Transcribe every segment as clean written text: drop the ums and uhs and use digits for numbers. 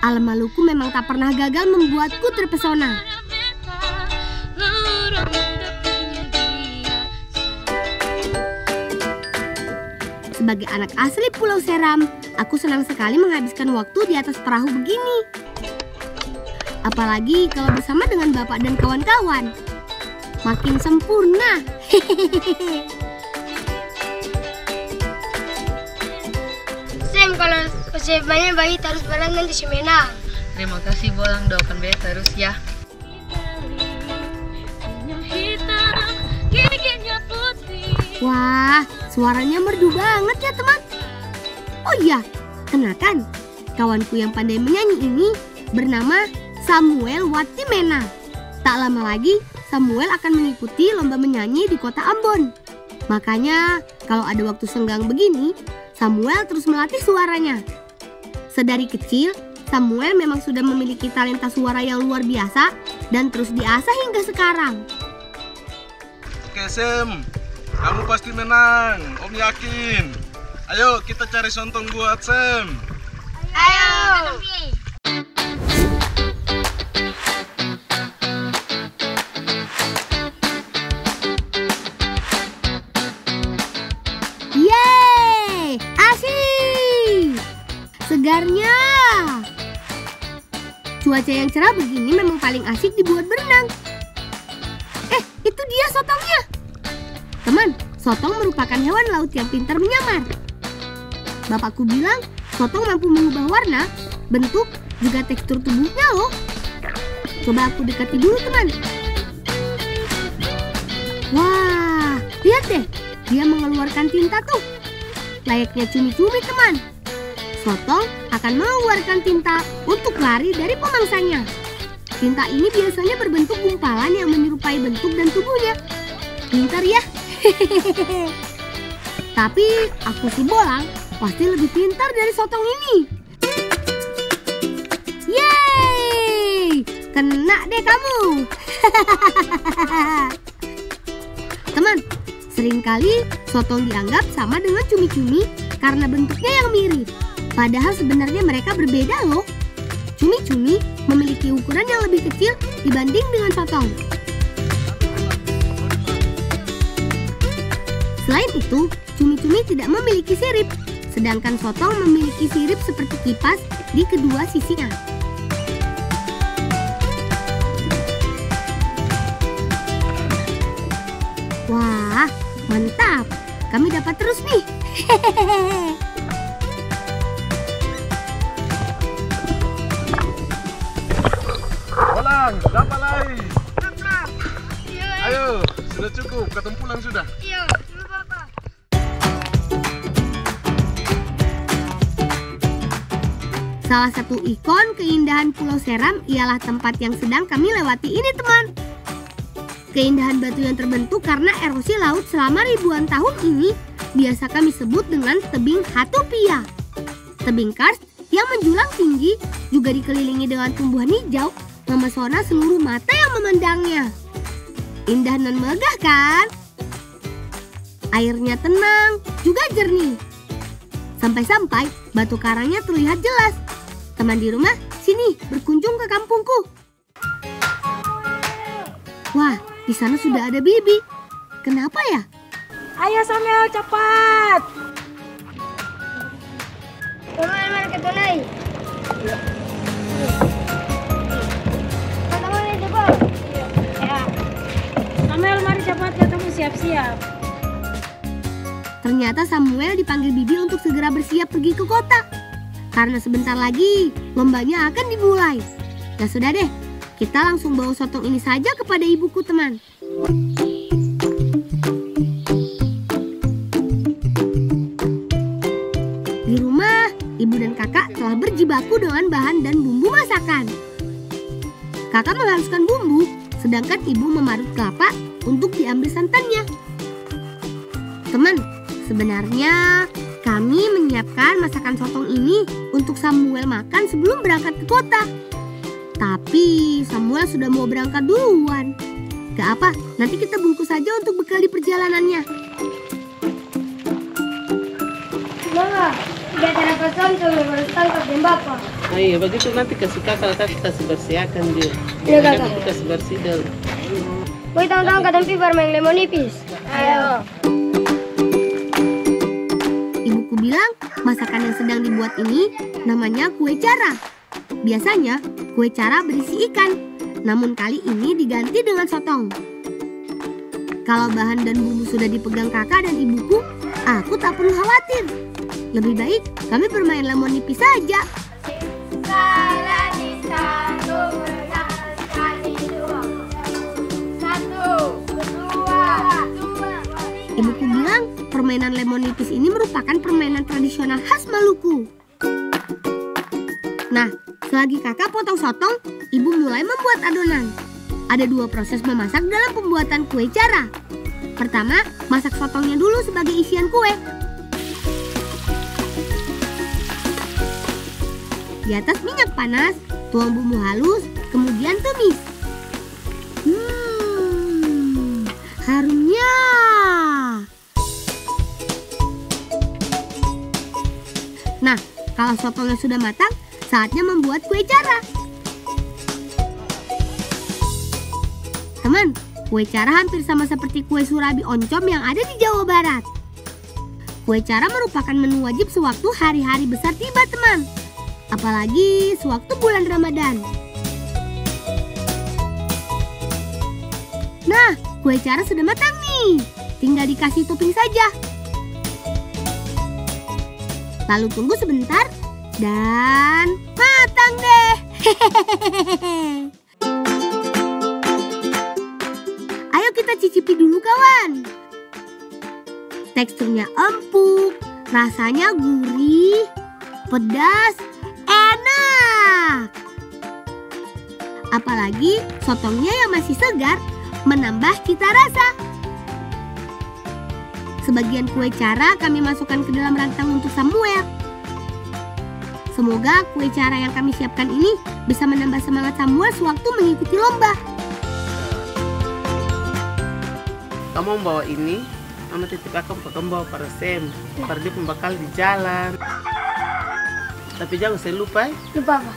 Alam Maluku memang tak pernah gagal membuatku terpesona. Sebagai anak asli Pulau Seram, aku senang sekali menghabiskan waktu di atas perahu begini. Apalagi kalau bersama dengan bapak dan kawan-kawan. Makin sempurna. Sem, kalau sebanyak bayi terus barang nanti semenang. Terima kasih Bolang, doakan Bea terus ya. Wah, suaranya merdu banget ya teman. Oh iya, kenakan, kawanku yang pandai menyanyi ini bernama Samuel Watimena. Tak lama lagi, Samuel akan mengikuti lomba menyanyi di kota Ambon. Makanya, kalau ada waktu senggang begini, Samuel terus melatih suaranya. Sedari kecil, Samuel memang sudah memiliki talenta suara yang luar biasa dan terus diasah hingga sekarang. Oke Sam, kamu pasti menang, Om yakin. Ayo kita cari sontong buat Sam. Ayo. Yeay, asyik, segarnya. Cuaca yang cerah begini memang paling asik dibuat berenang. Itu dia sotongnya. Teman, sotong merupakan hewan laut yang pintar menyamar. Bapakku bilang, sotong mampu mengubah warna, bentuk, juga tekstur tubuhnya loh. Coba aku dekati dulu teman. Wah, lihat deh, dia mengeluarkan tinta tuh. Layaknya cumi-cumi teman. Sotong akan mengeluarkan tinta untuk lari dari pemangsanya. Tinta ini biasanya berbentuk gumpalan yang menyerupai bentuk dan tubuhnya. Pintar ya. Tapi aku si Bolang pasti lebih pintar dari sotong ini. Yeay, kena deh kamu. Teman, seringkali sotong dianggap sama dengan cumi-cumi karena bentuknya yang mirip. Padahal sebenarnya mereka berbeda loh. Cumi-cumi memiliki ukuran yang lebih kecil dibanding dengan sotong. Selain itu, cumi-cumi tidak memiliki sirip, sedangkan sotong memiliki sirip seperti kipas di kedua sisinya. Wah, mantap! Kami dapat terus nih. Bolang, dapat lagi. Dapat. Ayo, sudah cukup, ketemu pulang sudah. Iya, Bapak. Salah satu ikon keindahan Pulau Seram ialah tempat yang sedang kami lewati ini teman. Keindahan batu yang terbentuk karena erosi laut selama ribuan tahun ini biasa kami sebut dengan tebing Hatupia. Tebing karst yang menjulang tinggi juga dikelilingi dengan tumbuhan hijau memesona seluruh mata yang memandangnya. Indah dan megah kan? Airnya tenang, juga jernih. Sampai-sampai batu karangnya terlihat jelas. Teman di rumah, sini berkunjung ke kampungku. Wah, di sana sudah ada Bibi. Kenapa ya? Ayo Samuel, cepat. Mana kita naik? Kata mana itu, Bang? Ya. Samuel, mari cepat ketemu siap-siap. Ternyata Samuel dipanggil Bibi untuk segera bersiap pergi ke kota. Karena sebentar lagi lombanya akan dimulai. Ya sudah deh, kita langsung bawa sotong ini saja kepada ibuku teman. Di rumah, ibu dan kakak telah berjibaku dengan bahan dan bumbu masakan. Kakak menghaluskan bumbu, sedangkan ibu memarut kelapa untuk diambil santannya. Teman, sebenarnya kami menyiapkan masakan sotong ini untuk Samuel makan sebelum berangkat ke kota. Tapi Samuel sudah mau berangkat duluan. Gak apa, nanti kita bungkus saja untuk bekal di perjalanannya. Mama, sudah ada kosong, Samuel harus tangkap dan Bapak. Oh iya, begitu nanti kasih kakak kasih bersihkan dia. Iya, Kakak. Nanti kasih bersih dulu. Boy, tang-tang ke tempi bermain lemon nipis. Ayo. Ibuku bilang masakan yang sedang dibuat ini namanya kue cara. Biasanya kue cara berisi ikan, namun kali ini diganti dengan sotong. Kalau bahan dan bumbu sudah dipegang kakak dan ibuku, aku tak perlu khawatir. Lebih baik kami bermain lemon nipis saja. Ibuku bilang permainan lemon nipis ini merupakan permainan tradisional khas Maluku. Nah, selagi kakak potong sotong, ibu mulai membuat adonan. Ada 2 proses memasak dalam pembuatan kue cara. Pertama, masak sotongnya dulu sebagai isian kue. Di atas minyak panas, tuang bumbu halus, kemudian tumis. Harumnya. Nah, kalau sotongnya sudah matang, saatnya membuat kue cara. Teman, kue cara hampir sama seperti kue surabi oncom yang ada di Jawa Barat. Kue cara merupakan menu wajib sewaktu hari-hari besar tiba, teman. Apalagi sewaktu bulan Ramadan. Nah, kue cara sudah matang nih. Tinggal dikasih topping saja. Lalu tunggu sebentar dan matang deh. Ayo kita cicipi dulu, kawan. Teksturnya empuk, rasanya gurih, pedas, enak. Apalagi sotongnya yang masih segar menambah cita rasa. Sebagian kue cara kami masukkan ke dalam rantang untuk Samuel. Semoga kue cara yang kami siapkan ini bisa menambah semangat Samuel sewaktu mengikuti lomba. Kamu bawa ini, mama titip kamu bawa para Sam. Para dia pembekal di jalan. Tapi jangan saya lupa. Lupa apa?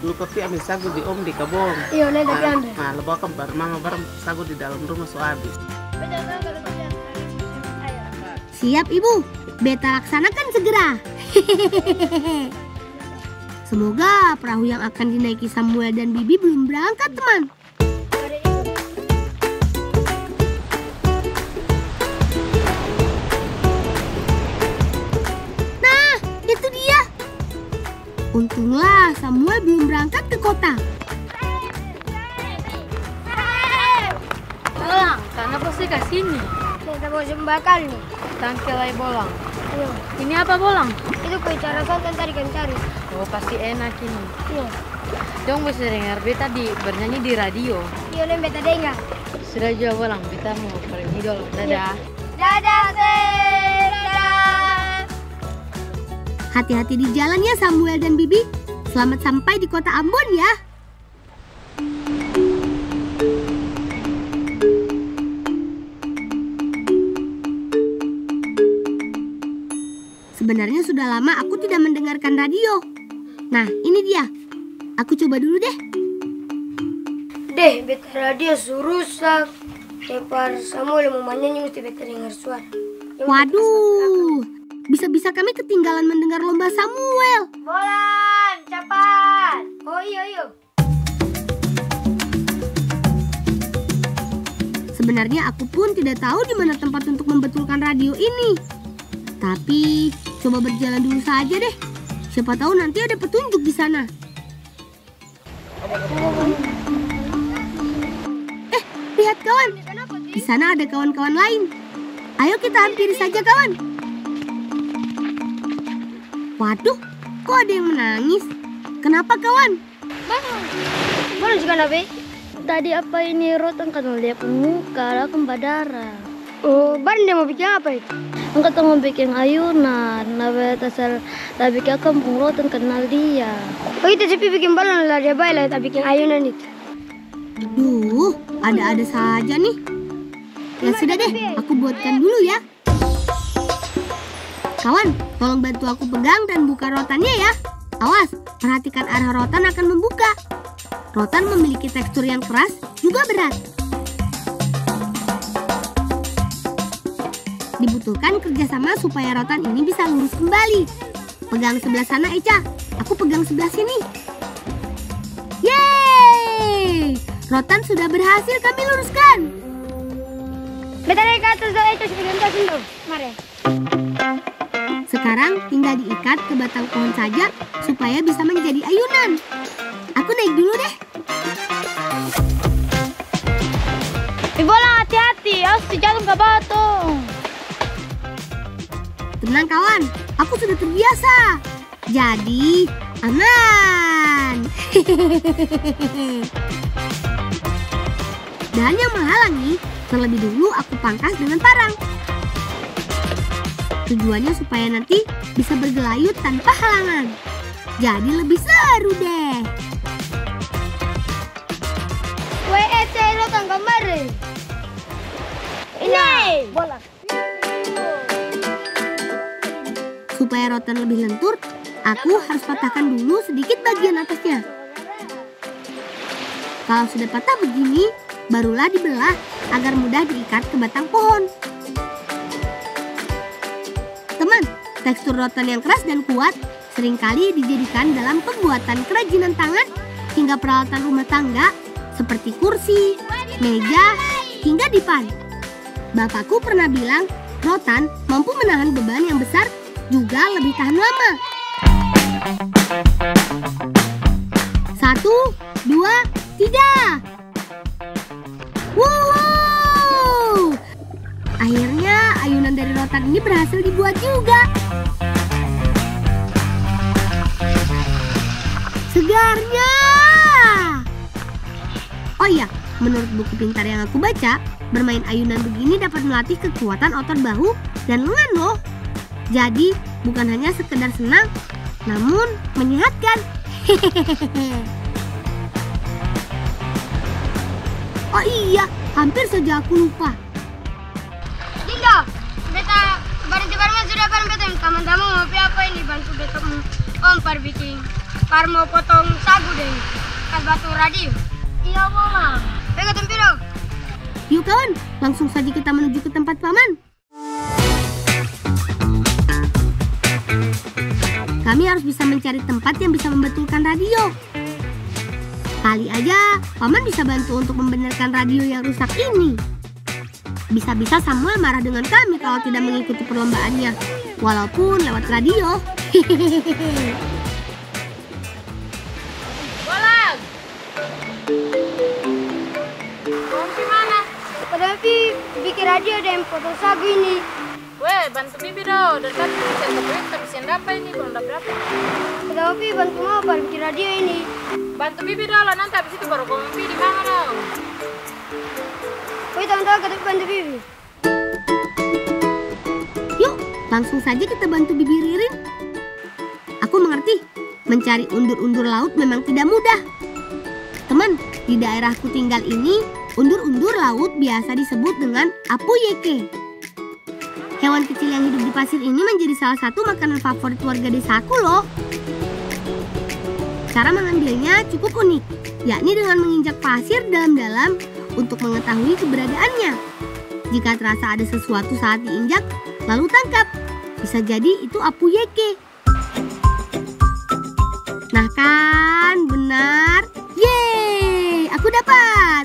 Lupa pi ambil sagu di om di kabong. Iya, udah tapi ambil. Nah, lebawa kan mama bareng sagu di dalam rumah so habis. Siap, Ibu. Beta laksanakan segera. Semoga perahu yang akan dinaiki Samuel dan Bibi belum berangkat, teman. Nah, itu dia. Untunglah Samuel belum berangkat ke kota. Bolang, kenapa sih ke sini? Kita mau sembakal nih. Tangkelai bolang. Iya. Ini apa bolang? Itu kue cara santan tadi kami cari. Oh, pasti enak ini. Iya. Dong bisa dengar beta bernyanyi di radio. Iya, udah beta dengar. Sudah juga bolang, beta mau pergi dulu. Dadah. Dadah, dadah. Hati-hati di jalan ya Samuel dan Bibi. Selamat sampai di kota Ambon ya. Sebenarnya sudah lama aku tidak mendengarkan radio. Nah, ini dia. Aku coba dulu deh. Deh, beta radio rusak. Lepar Samuel mau nyanyi mesti beta dengar suara. Waduh, bisa-bisa kami ketinggalan mendengar lomba Samuel. Bolan, cepat. Oh iya. Sebenarnya aku pun tidak tahu di mana tempat untuk membetulkan radio ini. Tapi coba berjalan dulu saja deh. Siapa tahu nanti ada petunjuk di sana. Lihat kawan. Di sana ada kawan-kawan lain. Ayo kita hampiri saja kawan. Waduh, kok ada yang menangis? Kenapa kawan? Bolan juga nabe. Tadi apa ini rotan kan dia muka, aku berdarah. Oh, Baran dia mau bikin apa itu? Angkat mau bikin ayunan, nabe tasal tapi kampung rotan kenal dia. Oh itu sih bikin balon lah dia baik lah tak bikin ayunan itu. Duh, ada-ada saja nih. Ya sudah deh, aku buatkan dulu ya. Kawan, tolong bantu aku pegang dan buka rotannya ya. Awas, perhatikan arah rotan akan membuka. Rotan memiliki tekstur yang keras juga berat. Dibutuhkan kerjasama supaya rotan ini bisa lurus kembali. Pegang sebelah sana Eca, aku pegang sebelah sini. Yeay! Rotan sudah berhasil kami luruskan. Beta naik ke atas dong, Eca sebelum tasin dong. Mari. Sekarang tinggal diikat ke batang pohon saja supaya bisa menjadi ayunan. Aku naik dulu deh. Bola hati-hati, awas jatuh ke batu. Tenang kawan, aku sudah terbiasa. Jadi aman. Dan yang menghalangi, terlebih dulu aku pangkas dengan parang. Tujuannya supaya nanti bisa bergelayut tanpa halangan. Jadi lebih seru deh. WEC rotan kembali. Ini bola. Supaya rotan lebih lentur, aku harus patahkan dulu sedikit bagian atasnya. Kalau sudah patah begini, barulah dibelah agar mudah diikat ke batang pohon. Teman, tekstur rotan yang keras dan kuat seringkali dijadikan dalam pembuatan kerajinan tangan hingga peralatan rumah tangga seperti kursi, meja, hingga dipan. Bapakku pernah bilang, rotan mampu menahan beban yang besar juga lebih tahan lama. 1, 2, 3. Wow! Akhirnya ayunan dari rotan ini berhasil dibuat juga. Segarnya. Oh iya, menurut buku pintar yang aku baca, bermain ayunan begini dapat melatih kekuatan otot bahu dan lengan loh. Jadi bukan hanya sekedar senang, namun menyehatkan. Oh iya, hampir saja aku lupa. Dinda, beta berhenti barangnya sudah bareng beta. Teman-teman mau apa ini bantu beta om bikin. Par mau potong sagu deh, kas batu radio. Iya mama. Pegang tempiro. Yuk kawan, langsung saja kita menuju ke tempat paman. Kami harus bisa mencari tempat yang bisa membetulkan radio. Kali aja paman bisa bantu untuk membenarkan radio yang rusak ini. Bisa-bisa Samuel marah dengan kami kalau tidak mengikuti perlombaannya, walaupun lewat radio. Bolang! Kompi mana? Tapi bikin radio dan potong sagu ini. Weh, bantu bibi dong. Dari tadi bisa kebetulan tapi siang apa ini belum dapat. Tapi bantu mau bikin radio ini. Bantu bibi dong, nanti habis itu baru kompi di mana dong? Woi teman-teman, kita bantu bibi. Yuk, langsung saja kita bantu Bibi Ririn. Aku mengerti, mencari undur-undur laut memang tidak mudah. Teman, di daerahku tinggal ini, undur-undur laut biasa disebut dengan apuyeke. Hewan kecil yang hidup di pasir ini menjadi salah satu makanan favorit warga desaku loh. Cara mengambilnya cukup unik, yakni dengan menginjak pasir dalam-dalam untuk mengetahui keberadaannya. Jika terasa ada sesuatu saat diinjak, lalu tangkap. Bisa jadi itu apuyeke. Nah kan, benar. Yeay, aku dapat.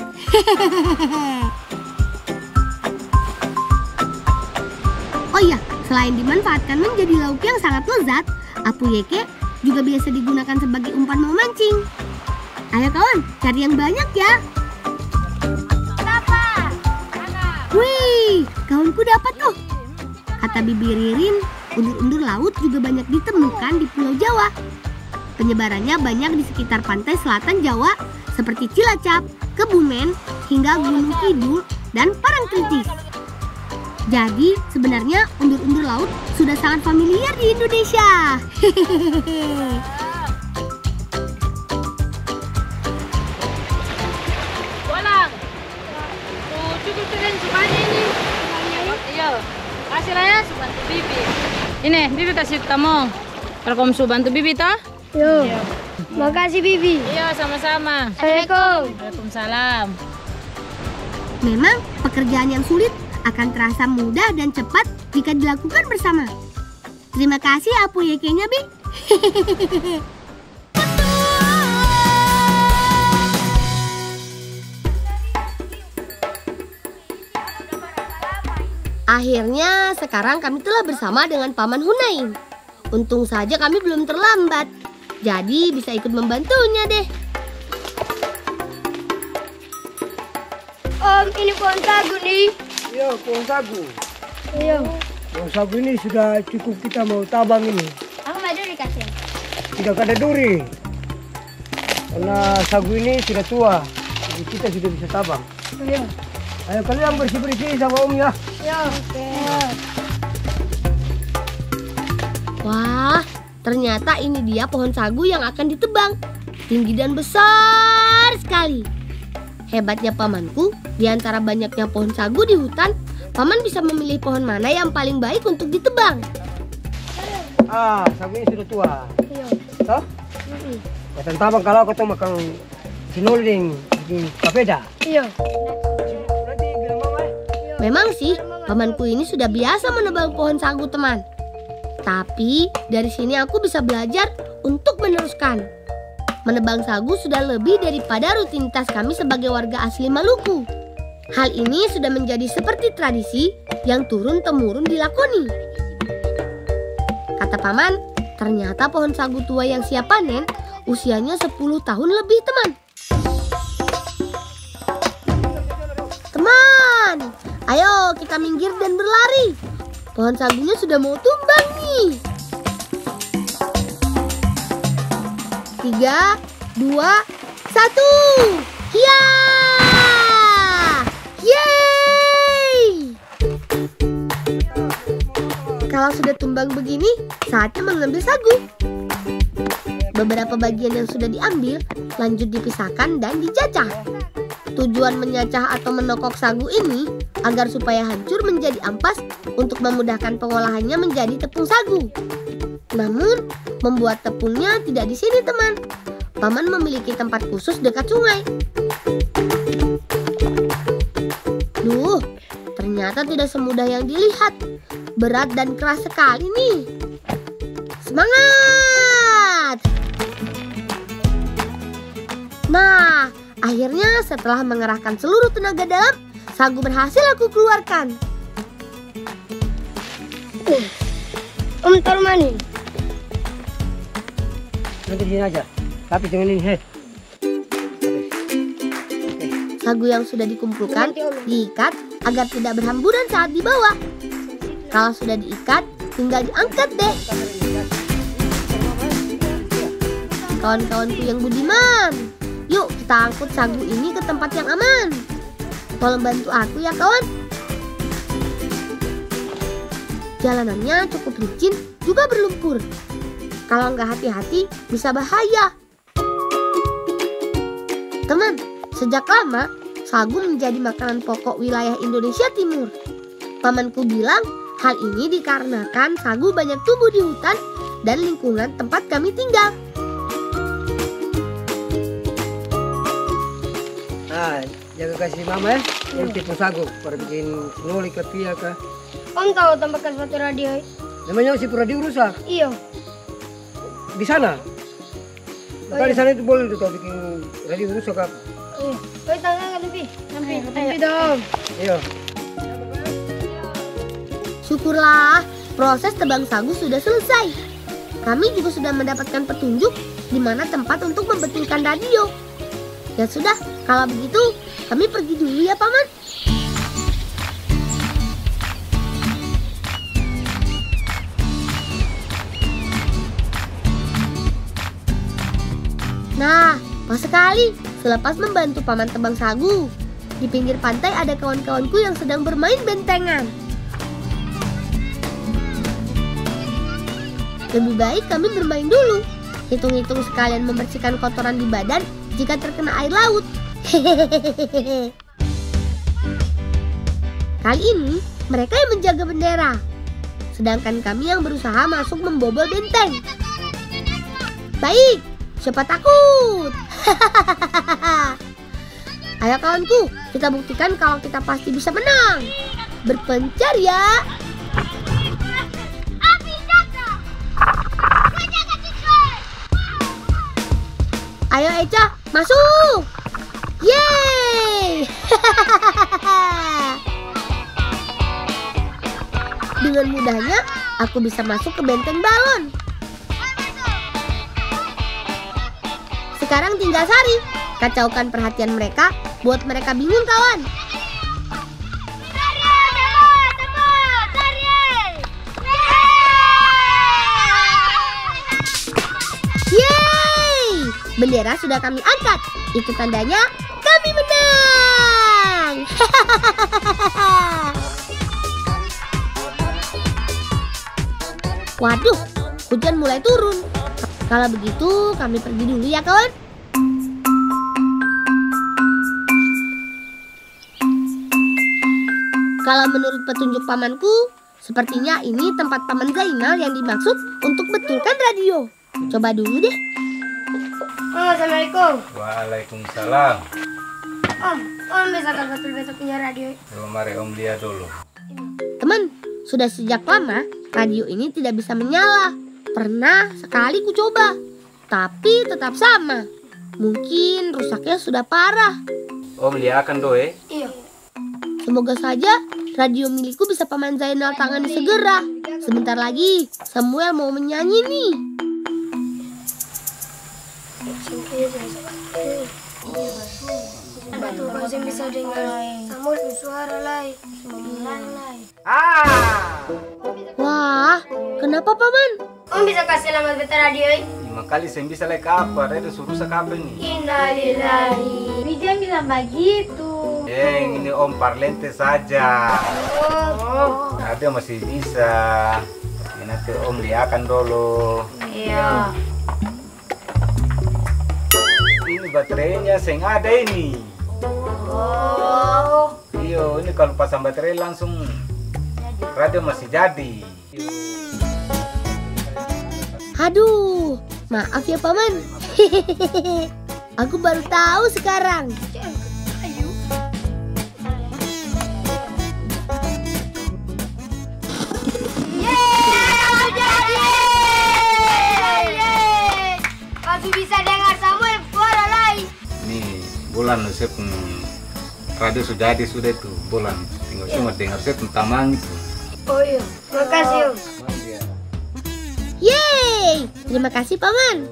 Oh iya, selain dimanfaatkan menjadi lauk yang sangat lezat, apuyeke juga biasa digunakan sebagai umpan memancing. Ayo kawan, cari yang banyak ya. Dapat. Wih, kawanku dapat tuh. Kata Bibi Ririn, undur-undur laut juga banyak ditemukan di Pulau Jawa. Penyebarannya banyak di sekitar pantai selatan Jawa seperti Cilacap, Kebumen, hingga Gunung Kidul dan Parangtritis. Jadi sebenarnya undur-undur laut sudah sangat familiar di Indonesia. Bolang! Tuh, cukup keren semuanya ini. Iya, kasih lah ya, bantu bibi. Ini, bibi kasih kamu. Kalau kamu suruh bantu bibi toh, Yo. Makasih Bibi. Iya, sama-sama. Assalamualaikum. Waalaikumsalam. Memang pekerjaan yang sulit akan terasa mudah dan cepat jika dilakukan bersama. Terima kasih Apu Yekenya, Bi. Akhirnya sekarang kami telah bersama dengan Paman Hunain. Untung saja kami belum terlambat. Jadi bisa ikut membantunya deh. Om, ini pohon sagu nih. Iya, pohon sagu. Iya. Pohon sagu ini sudah cukup kita mau tabang ini. Aku mau dulu kasih. Tidak ada duri. Karena sagu ini sudah tua. Jadi kita sudah bisa tabang. Iya. Ayo kalian bersih-bersih sama Om ya. Iya. Oke. Wah, ternyata ini dia pohon sagu yang akan ditebang. Tinggi dan besar sekali. Hebatnya pamanku, di antara banyaknya pohon sagu di hutan, paman bisa memilih pohon mana yang paling baik untuk ditebang. Sagu ini sudah tua. Iya. Toh? Kita tabang kalau kita makan sinolding di kapeda. Iya. Nanti bilang mama ya. Memang sih, pamanku ini sudah biasa menebang pohon sagu, teman. Tapi dari sini aku bisa belajar untuk meneruskan. Menebang sagu sudah lebih daripada rutinitas kami sebagai warga asli Maluku. Hal ini sudah menjadi seperti tradisi yang turun-temurun dilakoni. Kata paman, ternyata pohon sagu tua yang siap panen usianya 10 tahun lebih, teman. Teman, ayo kita minggir dan berlari. Pohon sagunya sudah mau tumbang nih. 3, 2, 1. Hiya! Yeay! Kalau sudah tumbang begini, saatnya mengambil sagu. Beberapa bagian yang sudah diambil, lanjut dipisahkan dan dicacah. Tujuan menyacah atau menokok sagu ini agar supaya hancur menjadi ampas untuk memudahkan pengolahannya menjadi tepung sagu. Namun, membuat tepungnya tidak di sini, teman. Paman memiliki tempat khusus dekat sungai. Duh, ternyata tidak semudah yang dilihat. Berat dan keras sekali nih. Semangat! Nah, akhirnya setelah mengerahkan seluruh tenaga dalam, sagu berhasil aku keluarkan. Om taruh mana? Nanti di sini aja. Tapi jangan ini, hei. Sagu yang sudah dikumpulkan diikat agar tidak berhamburan saat dibawa. Kalau sudah diikat, tinggal diangkat deh. Kawan-kawanku yang budiman, yuk kita angkut sagu ini ke tempat yang aman. Tolong bantu aku ya kawan. Jalanannya cukup licin, juga berlumpur. Kalau nggak hati-hati, bisa bahaya. Teman, sejak lama, sagu menjadi makanan pokok wilayah Indonesia Timur. Pamanku bilang, hal ini dikarenakan sagu banyak tumbuh di hutan dan lingkungan tempat kami tinggal. Nah, jaga kasih mama ya. Yang tepung sagu, pada bikin noli ke pia kah. Om tahu tambahkan sepatu radio? Namanya si radio rusak. Iya. Di sana. Maka di sana itu boleh tuh bikin radio rusak apa. Iya. Woi, tangan lebih. Lebih dong. Iya. Syukurlah, proses tebang sagu sudah selesai. Kami juga sudah mendapatkan petunjuk di mana tempat untuk membetulkan radio. Ya sudah, kalau begitu kami pergi dulu ya Paman. Nah, pas sekali selepas membantu Paman tebang sagu, di pinggir pantai ada kawan-kawanku yang sedang bermain bentengan. Lebih baik kami bermain dulu. Hitung-hitung sekalian membersihkan kotoran di badan jika terkena air laut. Hehehe. Kali ini mereka yang menjaga bendera, sedangkan kami yang berusaha masuk membobol benteng. Baik, siapa takut? Ayo kawanku, kita buktikan kalau kita pasti bisa menang. Berpencar ya. Ayo Eca, masuk. Yeay. Dengan mudahnya, aku bisa masuk ke benteng balon. Sekarang tinggal Sari. Kacaukan perhatian mereka, buat mereka bingung kawan. Yeay! Bendera sudah kami angkat. Itu tandanya kami menang. Waduh, hujan mulai turun. Kalau begitu, kami pergi dulu ya kawan. Kalau menurut petunjuk pamanku, sepertinya ini tempat Paman Zainal yang dimaksud untuk betulkan radio. Coba dulu deh. Assalamualaikum. Waalaikumsalam. Om bisa kan betul-betul punya radio? Coba mari Om lihat dulu. Teman, sudah sejak lama radio ini tidak bisa menyala. Pernah sekali ku coba, tapi tetap sama. Mungkin rusaknya sudah parah. Om lihatkan doe. Iya. Semoga saja radio milikku bisa Paman Zainal tangani segera. Sebentar lagi Samuel mau menyanyi nih. Tuh, masih bisa dengar Samuel bersuara lai. Wah, kenapa Paman? Om bisa kasih alamat beta radio? 5 kali saya bisa like apa? Ada suruh apa nih? Innalillahi. Jangan bilang begitu. Ini Om parlente saja. Ada masih bisa. Ini nanti Om lihatkan dulu. Iya. Ini baterainya seng ada ini. Iyo, ini kalau pasang baterai langsung radio masih jadi. Aduh, maaf ya Paman. Aku baru tahu sekarang. Masih bisa dengar Samuel suara lai. Nih, bulan saya pun radio sudah jadi sudah itu bulan. Tinggal cuma dengar saya pun tamang itu. Oh iya, makasih Om. Yeay, terima kasih Paman.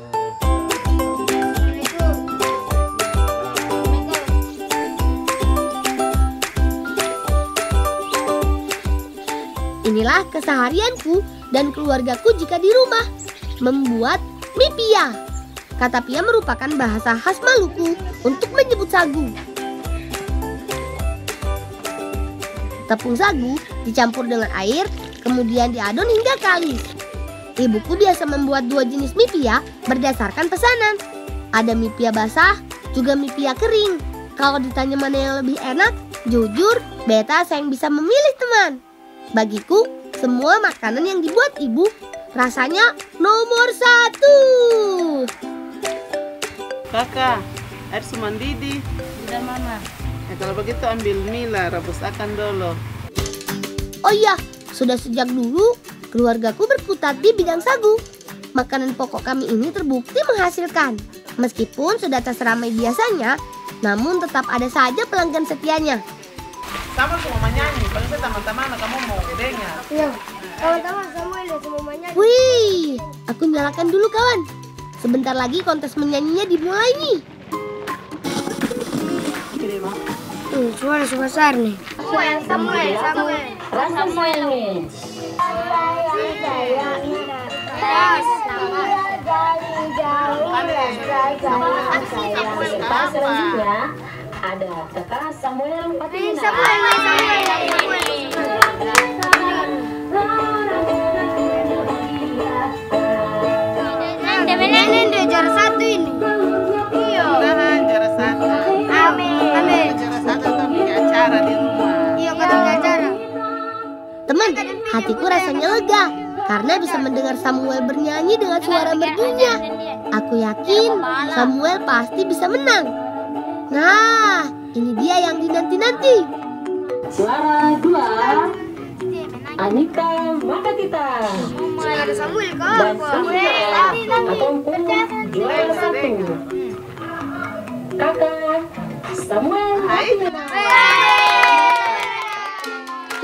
Inilah keseharianku dan keluargaku jika di rumah, membuat mie pia. Kata pia merupakan bahasa khas Maluku untuk menyebut sagu. Tepung sagu dicampur dengan air, kemudian diadon hingga kalis. Ibuku biasa membuat 2 jenis mie pia berdasarkan pesanan. Ada mie pia basah, juga mie pia kering. Kalau ditanya mana yang lebih enak, jujur, beta sayang bisa memilih teman. Bagiku, semua makanan yang dibuat ibu rasanya nomor 1. Kakak, air sumandidi. Udah mama. Kalau begitu ambil Mila, rebus akan dulu. Oh iya, sudah sejak dulu keluargaku berkutat di bidang sagu. Makanan pokok kami ini terbukti menghasilkan. Meskipun sudah tak seramai biasanya, namun tetap ada saja pelanggan setianya. Kamu mau menyanyi, paling teman-teman kamu mau dengar. Iya. Teman-teman Samuel ya semua menyanyi. Wih, aku nyalakan dulu kawan. Sebentar lagi kontes menyanyinya dimulai nih. Suara sebesar nih. Samuel. Selanjutnya ada kakak Samuel Fatimina. Temenan dia juara 1 ini. Iya. Nah, juara 1. Amin. Juara 1 tuh punya acara di rumah. Iya, katanya acara. Teman, hatiku rasanya lega. karena bisa mendengar Samuel bernyanyi dengan suara merdunya. Aku yakin Samuel pasti bisa menang. Nah, ini dia yang dinanti-nanti. Suara 2, Anita Makatita. Ada Samuel kok. Dan Sandra ataupun juara 1, Kakak Samuel.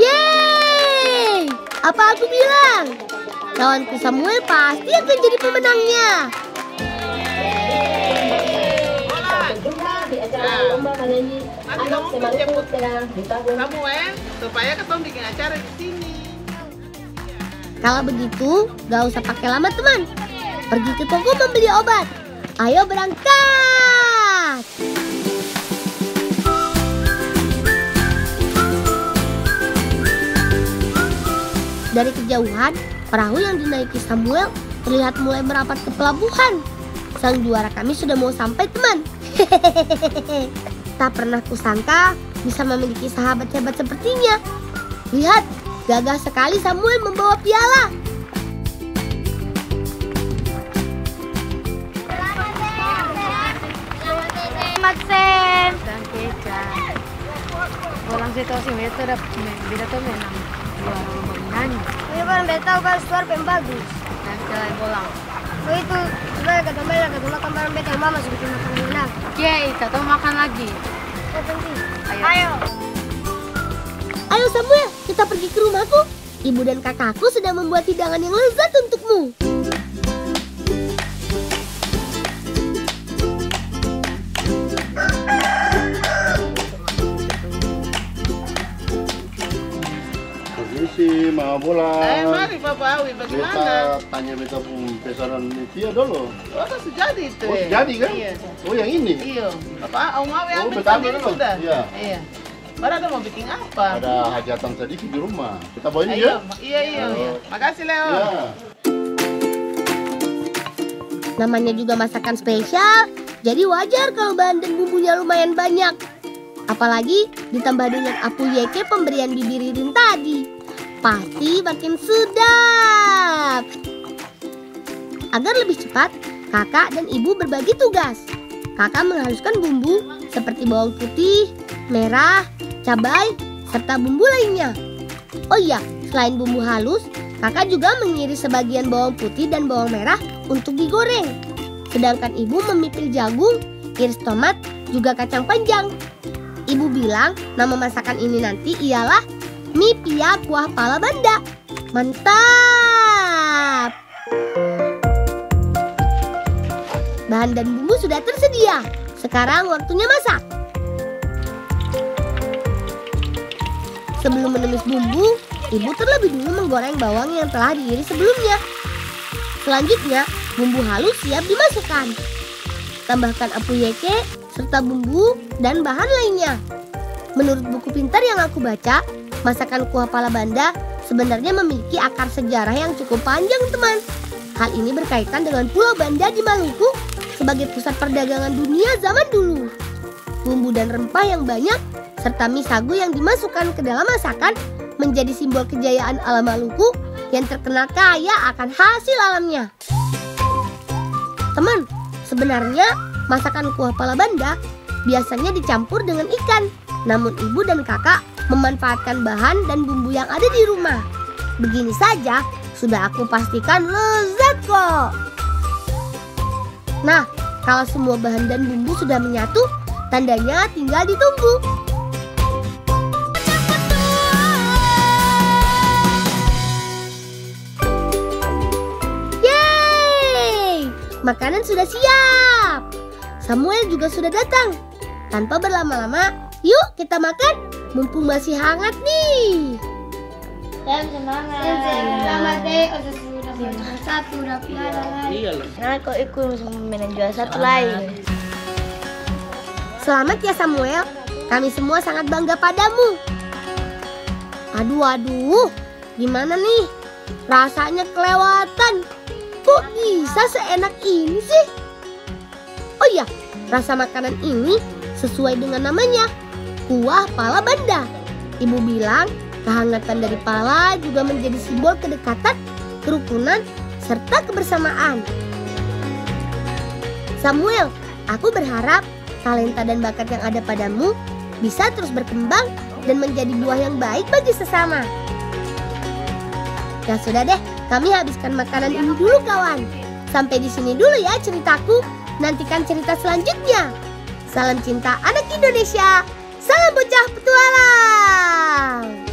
Yeay! Apa aku bilang? Lawanku Samuel pasti akan jadi pemenangnya. Berjumpa di acara lomba menyanyi anak Semaluku Tengah di tahun Samuel, supaya ketemu bikin acara di sini. Kalau begitu, gak usah pakai lama teman. Pergi ke toko membeli obat. Ayo berangkat! Dari kejauhan, perahu yang dinaiki Samuel terlihat mulai merapat ke pelabuhan. Sang juara kami sudah mau sampai teman. Tak pernah kusangka bisa memiliki sahabat hebat sepertinya. Lihat, gagah sekali Samuel membawa piala. Selamat Sam. Dan kecap. Orang situasi itu udah beda tuh menang. Juara lomba menyanyi. Ini kan beta kan suara yang bagus. Dan jalan bolang. Oh itu, sudah kata makan barang beta yang mama sudah makan dulu. Oke, kita makan lagi. Ayo. Ayo Samuel, kita pergi ke rumahku. Ibu dan kakakku sedang membuat hidangan yang lezat untukmu. Permisi, Mama Bola. Mari Papa Awi, bagaimana? Beta tanya beta pun pesanan Nivea dulu. Oh, sudah jadi itu. Oh, jadi kan? Iya. Oh, yang ini? Iya. Papa, Om Awi Oh, ambil beta ambil sendiri dulu. sudah. Iya. Iya. Baru ada mau bikin apa? Ada hajatan sedikit di rumah. Kita bawa ini Iya, ya? iya. Makasih Leo. Ya. Namanya juga masakan spesial, jadi wajar kalau bahan dan bumbunya lumayan banyak. Apalagi ditambah dengan apu yeke pemberian Bibi Ririn tadi. Pasti makin sedap. Agar lebih cepat, kakak dan ibu berbagi tugas. Kakak menghaluskan bumbu seperti bawang putih, merah, cabai, serta bumbu lainnya. Oh iya, selain bumbu halus, kakak juga mengiris sebagian bawang putih dan bawang merah untuk digoreng. Sedangkan ibu memipil jagung, iris tomat, juga kacang panjang. Ibu bilang nama masakan ini nanti ialah mie pia kuah pala banda. Mantap! Bahan dan bumbu sudah tersedia. Sekarang waktunya masak. Sebelum menumis bumbu, ibu terlebih dulu menggoreng bawang yang telah diiris sebelumnya. Selanjutnya, bumbu halus siap dimasukkan. Tambahkan apu yeke, serta bumbu dan bahan lainnya. Menurut buku pintar yang aku baca, masakan kuah pala banda sebenarnya memiliki akar sejarah yang cukup panjang, teman. Hal ini berkaitan dengan Pulau Banda di Maluku sebagai pusat perdagangan dunia zaman dulu. Bumbu dan rempah yang banyak, serta mie sagu yang dimasukkan ke dalam masakan menjadi simbol kejayaan alam Maluku yang terkenal kaya akan hasil alamnya. Teman, sebenarnya masakan kuah pala banda biasanya dicampur dengan ikan. Namun ibu dan kakak memanfaatkan bahan dan bumbu yang ada di rumah. Begini saja, sudah aku pastikan lezat kok. Nah, kalau semua bahan dan bumbu sudah menyatu, tandanya tinggal ditunggu. Yeay! Makanan sudah siap. Samuel juga sudah datang. Tanpa berlama-lama, yuk kita makan, mumpung masih hangat nih. Selamat deh, sudah satu, udah piala lagi. Iya loh. Nah, kok ikut menang juara satu lain. Selamat ya Samuel, kami semua sangat bangga padamu. Aduh, gimana nih? Rasanya kelewatan. Kok bisa seenak ini sih? Oh iya, rasa makanan ini sesuai dengan namanya, kuah pala banda. Ibu bilang kehangatan dari pala juga menjadi simbol kedekatan kerukunan, serta kebersamaan. Samuel, aku berharap talenta dan bakat yang ada padamu bisa terus berkembang dan menjadi buah yang baik bagi sesama. Ya sudah deh, kami habiskan makanan ini dulu kawan. Sampai di sini dulu ya ceritaku. Nantikan cerita selanjutnya. Salam cinta anak Indonesia. Salam bocah petualang.